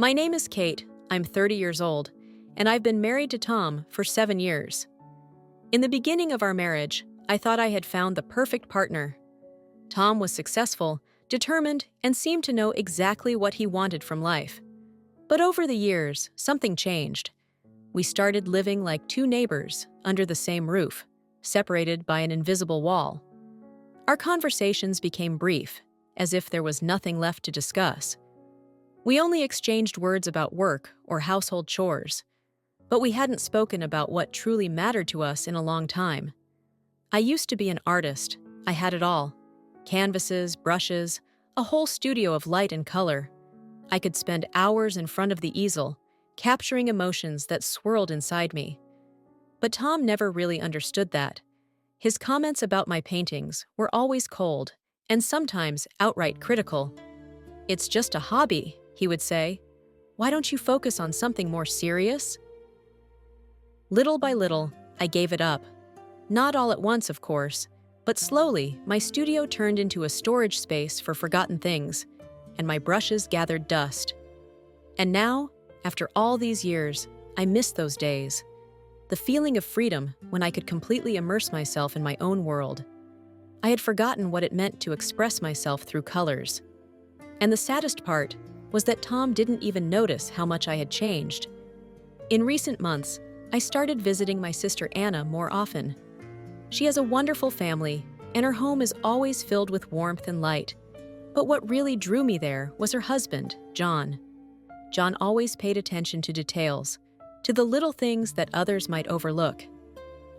My name is Kate, I'm 30 years old, and I've been married to Tom for 7 years. In the beginning of our marriage, I thought I had found the perfect partner. Tom was successful, determined, and seemed to know exactly what he wanted from life. But over the years, something changed. We started living like two neighbors under the same roof, separated by an invisible wall. Our conversations became brief, as if there was nothing left to discuss. We only exchanged words about work or household chores, but we hadn't spoken about what truly mattered to us in a long time. I used to be an artist. I had it all: canvases, brushes, a whole studio of light and color. I could spend hours in front of the easel, capturing emotions that swirled inside me. But Tom never really understood that. His comments about my paintings were always cold, and sometimes outright critical. "It's just a hobby," he would say. "Why don't you focus on something more serious?" Little by little, I gave it up. Not all at once, of course, but slowly my studio turned into a storage space for forgotten things, and my brushes gathered dust. And now, after all these years, I miss those days. The feeling of freedom when I could completely immerse myself in my own world. I had forgotten what it meant to express myself through colors. And the saddest part was that Tom didn't even notice how much I had changed. In recent months, I started visiting my sister Anna more often. She has a wonderful family, and her home is always filled with warmth and light. But what really drew me there was her husband, John. John always paid attention to details, to the little things that others might overlook.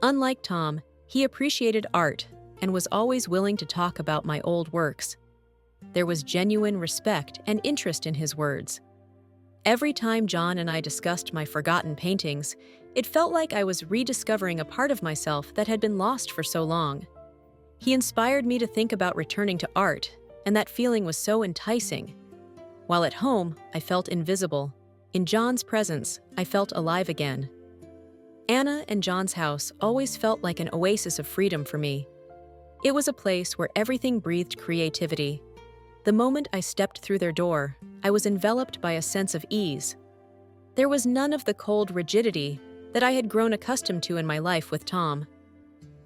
Unlike Tom, he appreciated art and was always willing to talk about my old works. There was genuine respect and interest in his words. Every time John and I discussed my forgotten paintings, it felt like I was rediscovering a part of myself that had been lost for so long. He inspired me to think about returning to art, and that feeling was so enticing. While at home, I felt invisible. In John's presence, I felt alive again. Anna and John's house always felt like an oasis of freedom for me. It was a place where everything breathed creativity. The moment I stepped through their door, I was enveloped by a sense of ease. There was none of the cold rigidity that I had grown accustomed to in my life with Tom.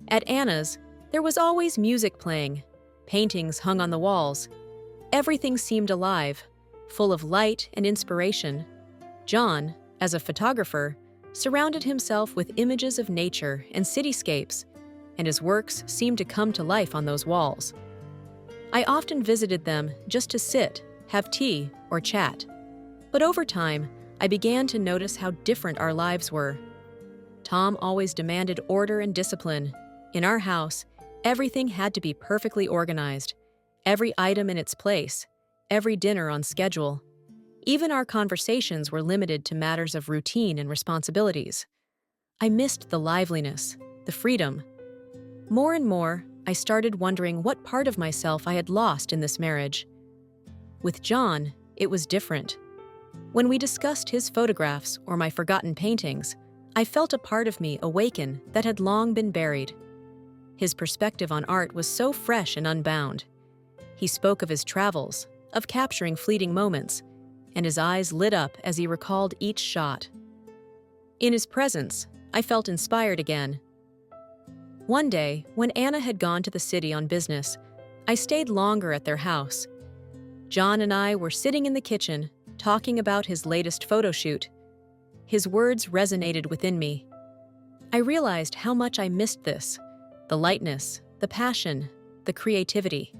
At Anna's, there was always music playing, paintings hung on the walls. Everything seemed alive, full of light and inspiration. John, as a photographer, surrounded himself with images of nature and cityscapes, and his works seemed to come to life on those walls. I often visited them just to sit, have tea, or chat. But over time, I began to notice how different our lives were. Tom always demanded order and discipline. In our house, everything had to be perfectly organized, every item in its place, every dinner on schedule. Even our conversations were limited to matters of routine and responsibilities. I missed the liveliness, the freedom. More and more, I started wondering what part of myself I had lost in this marriage. With John, it was different. When we discussed his photographs or my forgotten paintings, I felt a part of me awaken that had long been buried. His perspective on art was so fresh and unbound. He spoke of his travels, of capturing fleeting moments, and his eyes lit up as he recalled each shot. In his presence, I felt inspired again. One day, when Anna had gone to the city on business, I stayed longer at their house. John and I were sitting in the kitchen, talking about his latest photo shoot. His words resonated within me. I realized how much I missed this: the lightness, the passion, the creativity.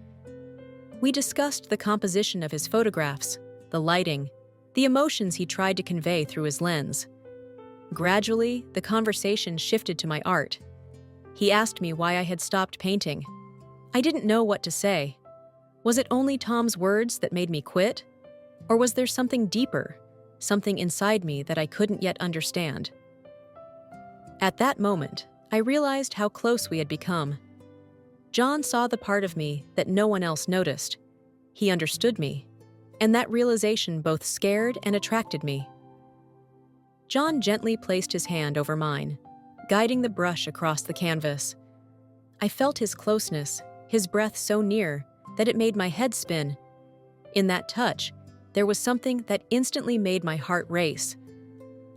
We discussed the composition of his photographs, the lighting, the emotions he tried to convey through his lens. Gradually, the conversation shifted to my art. He asked me why I had stopped painting. I didn't know what to say. Was it only Tom's words that made me quit? Or was there something deeper, something inside me that I couldn't yet understand? At that moment, I realized how close we had become. John saw the part of me that no one else noticed. He understood me, and that realization both scared and attracted me. John gently placed his hand over mine, guiding the brush across the canvas. I felt his closeness, his breath so near that it made my head spin. In that touch, there was something that instantly made my heart race.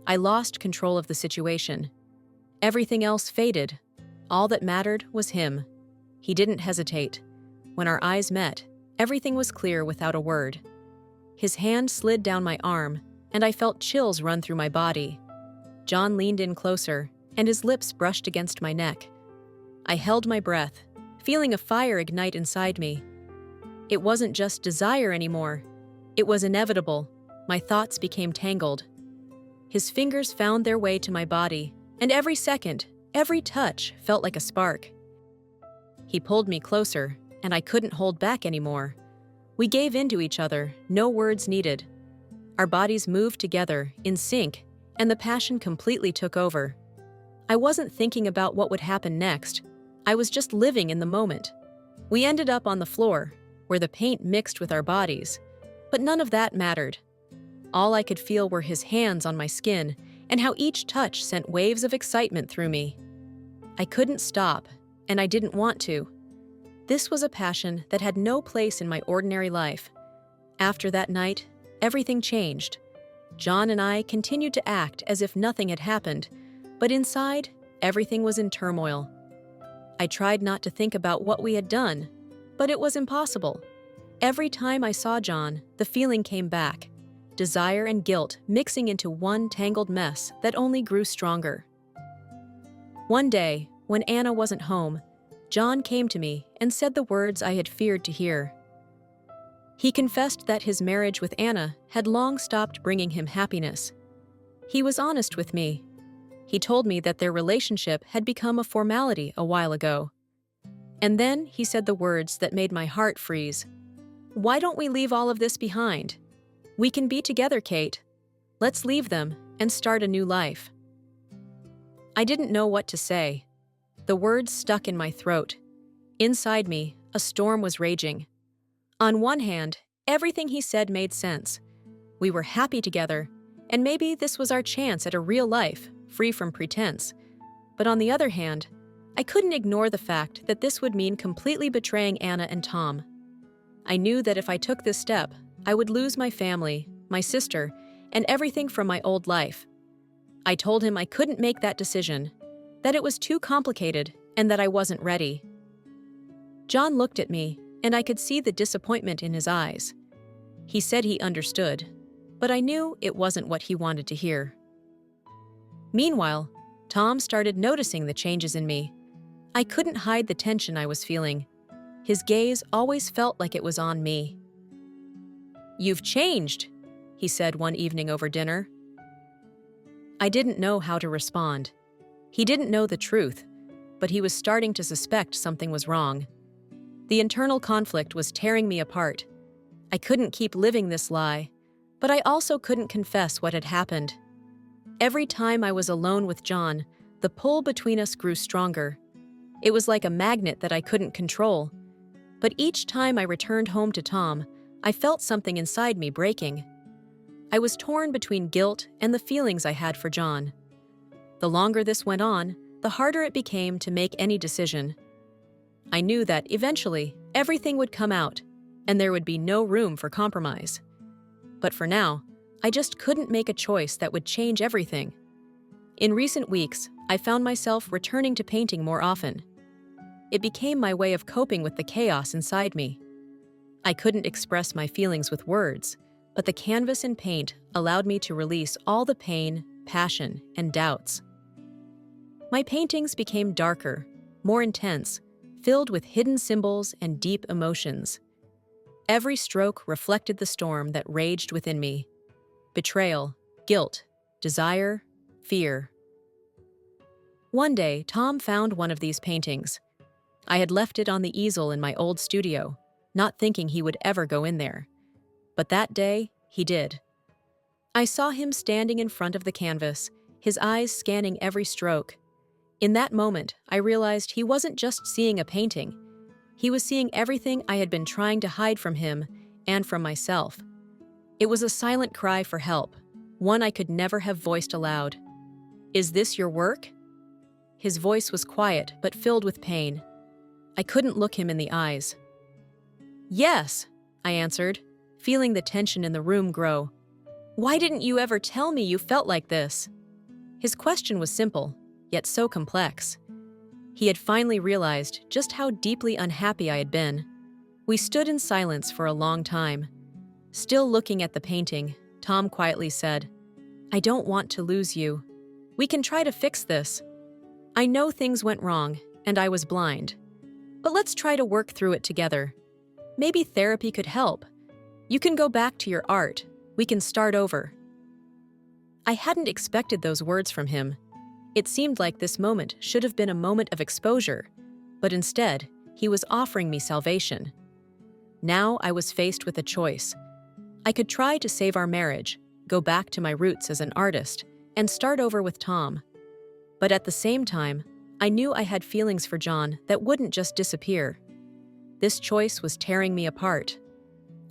I lost control of the situation. Everything else faded. All that mattered was him. He didn't hesitate. When our eyes met, everything was clear without a word. His hand slid down my arm, and I felt chills run through my body. John leaned in closer, and his lips brushed against my neck. I held my breath, feeling a fire ignite inside me. It wasn't just desire anymore. It was inevitable. My thoughts became tangled. His fingers found their way to my body, and every second, every touch felt like a spark. He pulled me closer, and I couldn't hold back anymore. We gave in to each other, no words needed. Our bodies moved together, in sync, and the passion completely took over. I wasn't thinking about what would happen next. I was just living in the moment. We ended up on the floor, where the paint mixed with our bodies. But none of that mattered. All I could feel were his hands on my skin, and how each touch sent waves of excitement through me. I couldn't stop, and I didn't want to. This was a passion that had no place in my ordinary life. After that night, everything changed. John and I continued to act as if nothing had happened, but inside, everything was in turmoil. I tried not to think about what we had done, but it was impossible. Every time I saw John, the feeling came back, desire and guilt mixing into one tangled mess that only grew stronger. One day, when Anna wasn't home, John came to me and said the words I had feared to hear. He confessed that his marriage with Anna had long stopped bringing him happiness. He was honest with me. He told me that their relationship had become a formality a while ago. And then he said the words that made my heart freeze. "Why don't we leave all of this behind? We can be together, Kate. Let's leave them and start a new life." I didn't know what to say. The words stuck in my throat. Inside me, a storm was raging. On one hand, everything he said made sense. We were happy together, and maybe this was our chance at a real life, free from pretense. But on the other hand, I couldn't ignore the fact that this would mean completely betraying Anna and Tom. I knew that if I took this step, I would lose my family, my sister, and everything from my old life. I told him I couldn't make that decision, that it was too complicated, and that I wasn't ready. John looked at me, and I could see the disappointment in his eyes. He said he understood, but I knew it wasn't what he wanted to hear. Meanwhile, Tom started noticing the changes in me. I couldn't hide the tension I was feeling. His gaze always felt like it was on me. "You've changed," he said one evening over dinner. I didn't know how to respond. He didn't know the truth, but he was starting to suspect something was wrong. The internal conflict was tearing me apart. I couldn't keep living this lie, but I also couldn't confess what had happened. Every time I was alone with John, the pull between us grew stronger. It was like a magnet that I couldn't control. But each time I returned home to Tom, I felt something inside me breaking. I was torn between guilt and the feelings I had for John. The longer this went on, the harder it became to make any decision. I knew that eventually everything would come out, and there would be no room for compromise. But for now, I just couldn't make a choice that would change everything. In recent weeks, I found myself returning to painting more often. It became my way of coping with the chaos inside me. I couldn't express my feelings with words, but the canvas and paint allowed me to release all the pain, passion, and doubts. My paintings became darker, more intense, filled with hidden symbols and deep emotions. Every stroke reflected the storm that raged within me: betrayal, guilt, desire, fear. One day, Tom found one of these paintings. I had left it on the easel in my old studio, not thinking he would ever go in there. But that day, he did. I saw him standing in front of the canvas, his eyes scanning every stroke. In that moment, I realized he wasn't just seeing a painting. He was seeing everything I had been trying to hide from him and from myself. It was a silent cry for help, one I could never have voiced aloud. "Is this your work?" His voice was quiet but filled with pain. I couldn't look him in the eyes. "Yes," I answered, feeling the tension in the room grow. "Why didn't you ever tell me you felt like this?" His question was simple, yet so complex. He had finally realized just how deeply unhappy I had been. We stood in silence for a long time. Still looking at the painting, Tom quietly said, "I don't want to lose you. We can try to fix this. I know things went wrong, and I was blind. But let's try to work through it together. Maybe therapy could help. You can go back to your art. We can start over." I hadn't expected those words from him. It seemed like this moment should have been a moment of exposure, but instead, he was offering me salvation. Now I was faced with a choice. I could try to save our marriage, go back to my roots as an artist, and start over with Tom. But at the same time, I knew I had feelings for John that wouldn't just disappear. This choice was tearing me apart.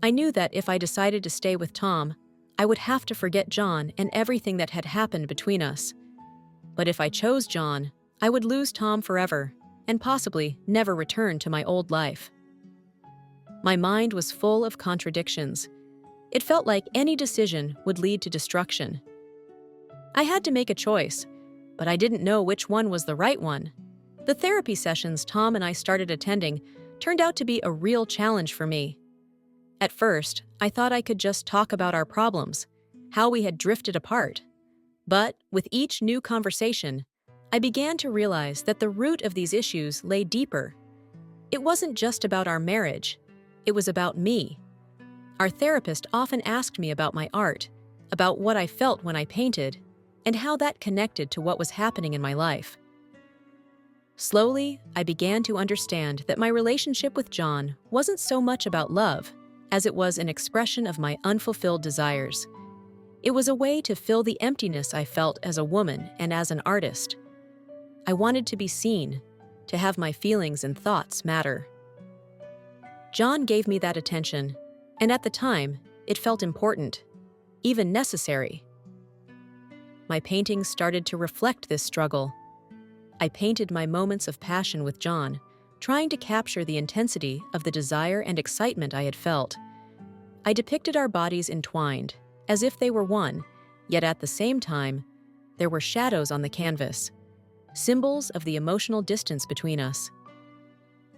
I knew that if I decided to stay with Tom, I would have to forget John and everything that had happened between us. But if I chose John, I would lose Tom forever, and possibly never return to my old life. My mind was full of contradictions. It felt like any decision would lead to destruction. I had to make a choice, but I didn't know which one was the right one. The therapy sessions Tom and I started attending turned out to be a real challenge for me. At first, I thought I could just talk about our problems, how we had drifted apart. But with each new conversation, I began to realize that the root of these issues lay deeper. It wasn't just about our marriage, it was about me. Our therapist often asked me about my art, about what I felt when I painted, and how that connected to what was happening in my life. Slowly, I began to understand that my relationship with John wasn't so much about love as it was an expression of my unfulfilled desires. It was a way to fill the emptiness I felt as a woman and as an artist. I wanted to be seen, to have my feelings and thoughts matter. John gave me that attention, and at the time, it felt important, even necessary. My paintings started to reflect this struggle. I painted my moments of passion with John, trying to capture the intensity of the desire and excitement I had felt. I depicted our bodies entwined, as if they were one, yet at the same time, there were shadows on the canvas, symbols of the emotional distance between us.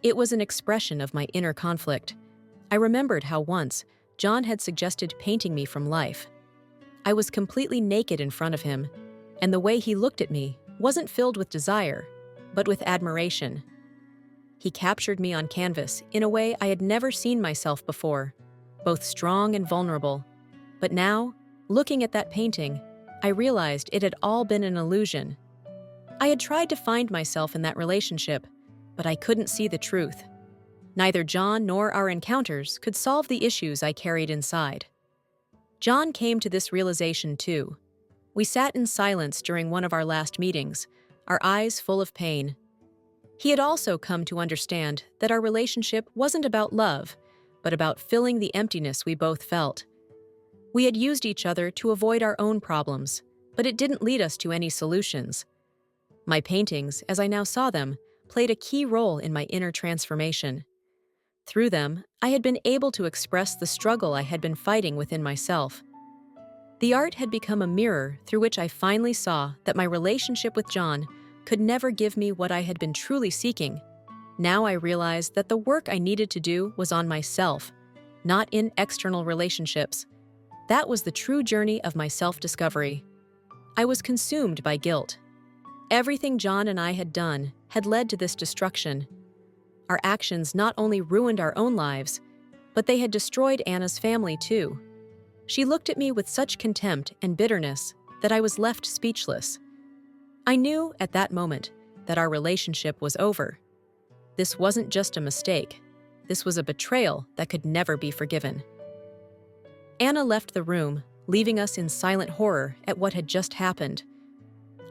It was an expression of my inner conflict. I remembered how once John had suggested painting me from life. I was completely naked in front of him, and the way he looked at me wasn't filled with desire, but with admiration. He captured me on canvas in a way I had never seen myself before, both strong and vulnerable. But now, looking at that painting, I realized it had all been an illusion. I had tried to find myself in that relationship, but I couldn't see the truth. Neither John nor our encounters could solve the issues I carried inside. John came to this realization too. We sat in silence during one of our last meetings, our eyes full of pain. He had also come to understand that our relationship wasn't about love, but about filling the emptiness we both felt. We had used each other to avoid our own problems, but it didn't lead us to any solutions. My paintings, as I now saw them, played a key role in my inner transformation. Through them, I had been able to express the struggle I had been fighting within myself. The art had become a mirror through which I finally saw that my relationship with John could never give me what I had been truly seeking. Now I realized that the work I needed to do was on myself, not in external relationships. That was the true journey of my self-discovery. I was consumed by guilt. Everything John and I had done had led to this destruction. Our actions not only ruined our own lives, but they had destroyed Anna's family too. She looked at me with such contempt and bitterness that I was left speechless. I knew at that moment that our relationship was over. This wasn't just a mistake. This was a betrayal that could never be forgiven. Anna left the room, leaving us in silent horror at what had just happened.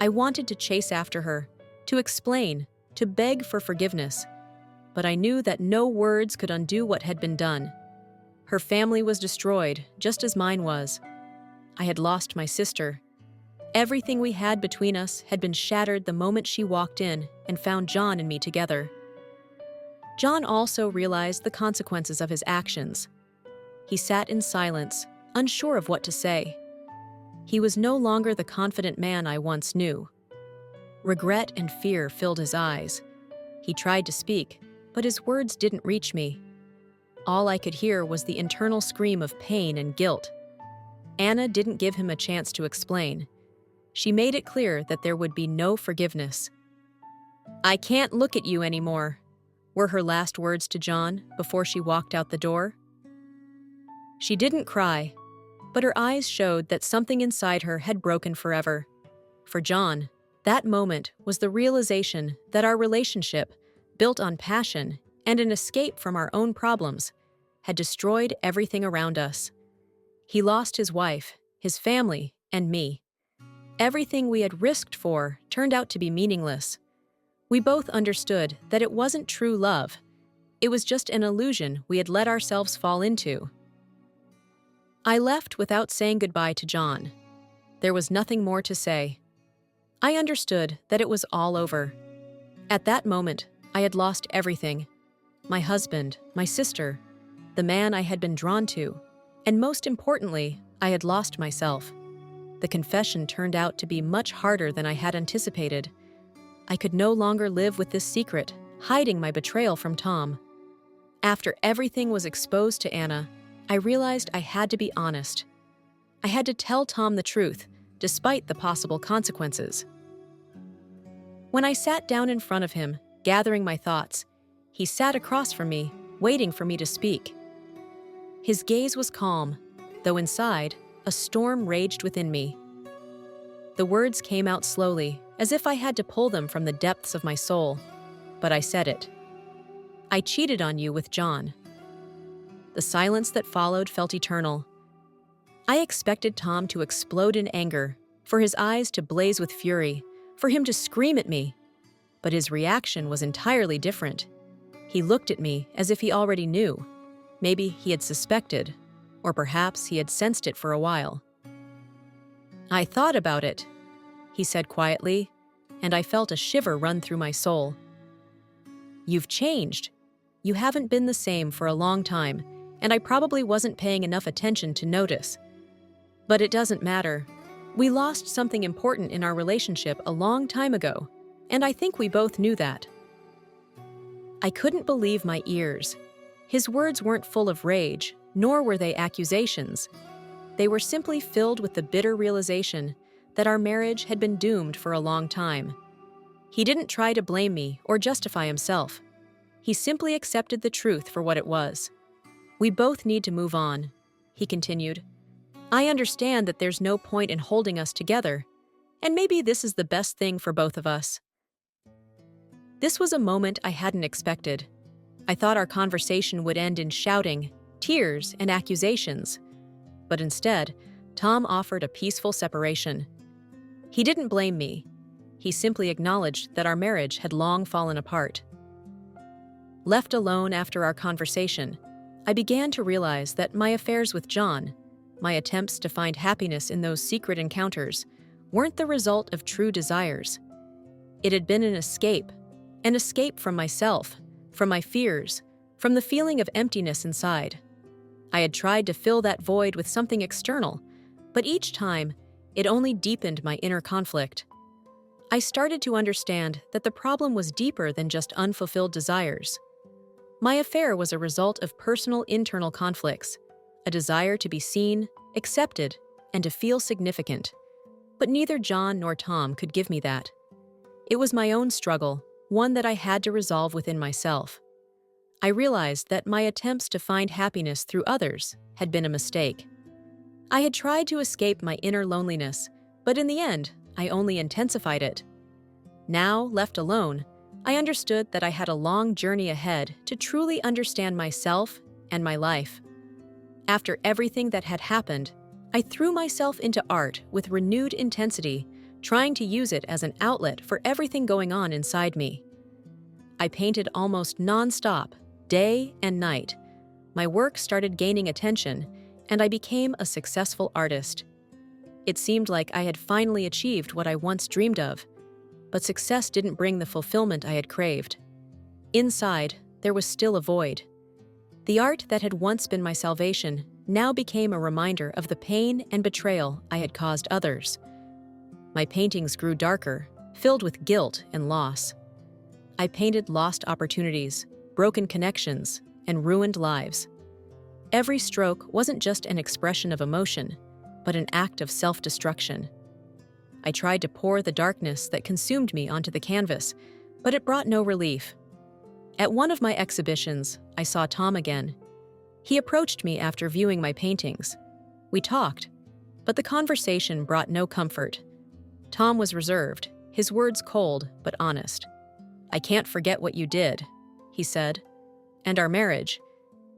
I wanted to chase after her, to explain, to beg for forgiveness, but I knew that no words could undo what had been done. Her family was destroyed, just as mine was. I had lost my sister. Everything we had between us had been shattered the moment she walked in and found John and me together. John also realized the consequences of his actions. He sat in silence, unsure of what to say. He was no longer the confident man I once knew. Regret and fear filled his eyes. He tried to speak, but his words didn't reach me. All I could hear was the internal scream of pain and guilt. Anna didn't give him a chance to explain. She made it clear that there would be no forgiveness. "I can't look at you anymore," were her last words to John before she walked out the door. She didn't cry, but her eyes showed that something inside her had broken forever. For John, that moment was the realization that our relationship, built on passion and an escape from our own problems, had destroyed everything around us. He lost his wife, his family, and me. Everything we had risked for turned out to be meaningless. We both understood that it wasn't true love. It was just an illusion we had let ourselves fall into. I left without saying goodbye to John. There was nothing more to say. I understood that it was all over. At that moment, I had lost everything. My husband, my sister, the man I had been drawn to, and most importantly, I had lost myself. The confession turned out to be much harder than I had anticipated. I could no longer live with this secret, hiding my betrayal from Tom. After everything was exposed to Anna, I realized I had to be honest. I had to tell Tom the truth, despite the possible consequences. When I sat down in front of him, gathering my thoughts, he sat across from me, waiting for me to speak. His gaze was calm, though inside, a storm raged within me. The words came out slowly, as if I had to pull them from the depths of my soul, but I said it. "I cheated on you with John." The silence that followed felt eternal. I expected Tom to explode in anger, for his eyes to blaze with fury, for him to scream at me. But his reaction was entirely different. He looked at me as if he already knew. Maybe he had suspected, or perhaps he had sensed it for a while. "I thought about it," he said quietly, and I felt a shiver run through my soul. "You've changed. You haven't been the same for a long time, and I probably wasn't paying enough attention to notice. But it doesn't matter. We lost something important in our relationship a long time ago, and I think we both knew that." I couldn't believe my ears. His words weren't full of rage, nor were they accusations. They were simply filled with the bitter realization that our marriage had been doomed for a long time. He didn't try to blame me or justify himself. He simply accepted the truth for what it was. "We both need to move on," he continued. "I understand that there's no point in holding us together, and maybe this is the best thing for both of us." This was a moment I hadn't expected. I thought our conversation would end in shouting, tears, and accusations. But instead, Tom offered a peaceful separation. He didn't blame me. He simply acknowledged that our marriage had long fallen apart. Left alone after our conversation, I began to realize that my affairs with John, my attempts to find happiness in those secret encounters, weren't the result of true desires. It had been an escape from myself, from my fears, from the feeling of emptiness inside. I had tried to fill that void with something external, but each time, it only deepened my inner conflict. I started to understand that the problem was deeper than just unfulfilled desires. My affair was a result of personal internal conflicts, a desire to be seen, accepted, and to feel significant. But neither John nor Tom could give me that. It was my own struggle, one that I had to resolve within myself. I realized that my attempts to find happiness through others had been a mistake. I had tried to escape my inner loneliness, but in the end, I only intensified it. Now, left alone, I understood that I had a long journey ahead to truly understand myself and my life. After everything that had happened, I threw myself into art with renewed intensity, trying to use it as an outlet for everything going on inside me. I painted almost non-stop, day and night. My work started gaining attention, and I became a successful artist. It seemed like I had finally achieved what I once dreamed of, but success didn't bring the fulfillment I had craved. Inside, there was still a void. The art that had once been my salvation now became a reminder of the pain and betrayal I had caused others. My paintings grew darker, filled with guilt and loss. I painted lost opportunities, broken connections, and ruined lives. Every stroke wasn't just an expression of emotion, but an act of self-destruction. I tried to pour the darkness that consumed me onto the canvas, but it brought no relief. At one of my exhibitions, I saw Tom again. He approached me after viewing my paintings. We talked, but the conversation brought no comfort. Tom was reserved, his words cold but honest. "I can't forget what you did," he said. "And our marriage,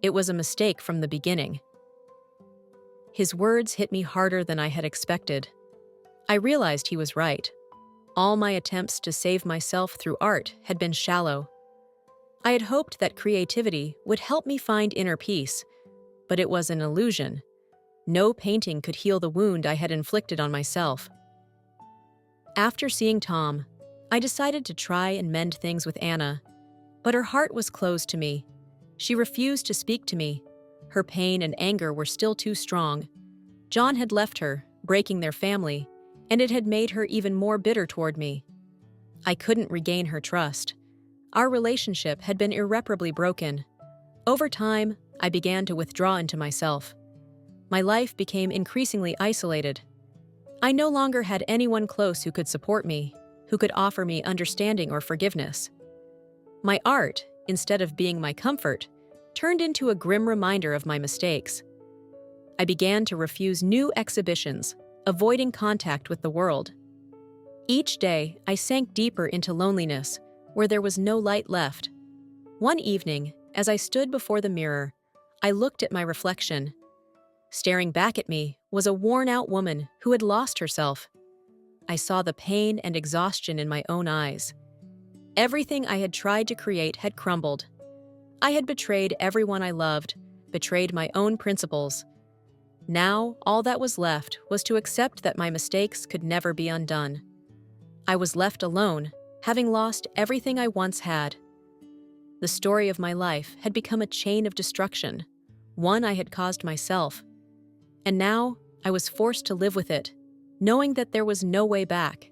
it was a mistake from the beginning." His words hit me harder than I had expected. I realized he was right. All my attempts to save myself through art had been shallow. I had hoped that creativity would help me find inner peace, but it was an illusion. No painting could heal the wound I had inflicted on myself. After seeing Tom, I decided to try and mend things with Anna, but her heart was closed to me. She refused to speak to me. Her pain and anger were still too strong. John had left her, breaking their family, and it had made her even more bitter toward me. I couldn't regain her trust. Our relationship had been irreparably broken. Over time, I began to withdraw into myself. My life became increasingly isolated. I no longer had anyone close who could support me, who could offer me understanding or forgiveness. My art, instead of being my comfort, turned into a grim reminder of my mistakes. I began to refuse new exhibitions, avoiding contact with the world. Each day, I sank deeper into loneliness, where there was no light left. One evening, as I stood before the mirror, I looked at my reflection. Staring back at me was a worn-out woman who had lost herself. I saw the pain and exhaustion in my own eyes. Everything I had tried to create had crumbled. I had betrayed everyone I loved, betrayed my own principles. Now, all that was left was to accept that my mistakes could never be undone. I was left alone, having lost everything I once had. The story of my life had become a chain of destruction, one I had caused myself. And now, I was forced to live with it, knowing that there was no way back.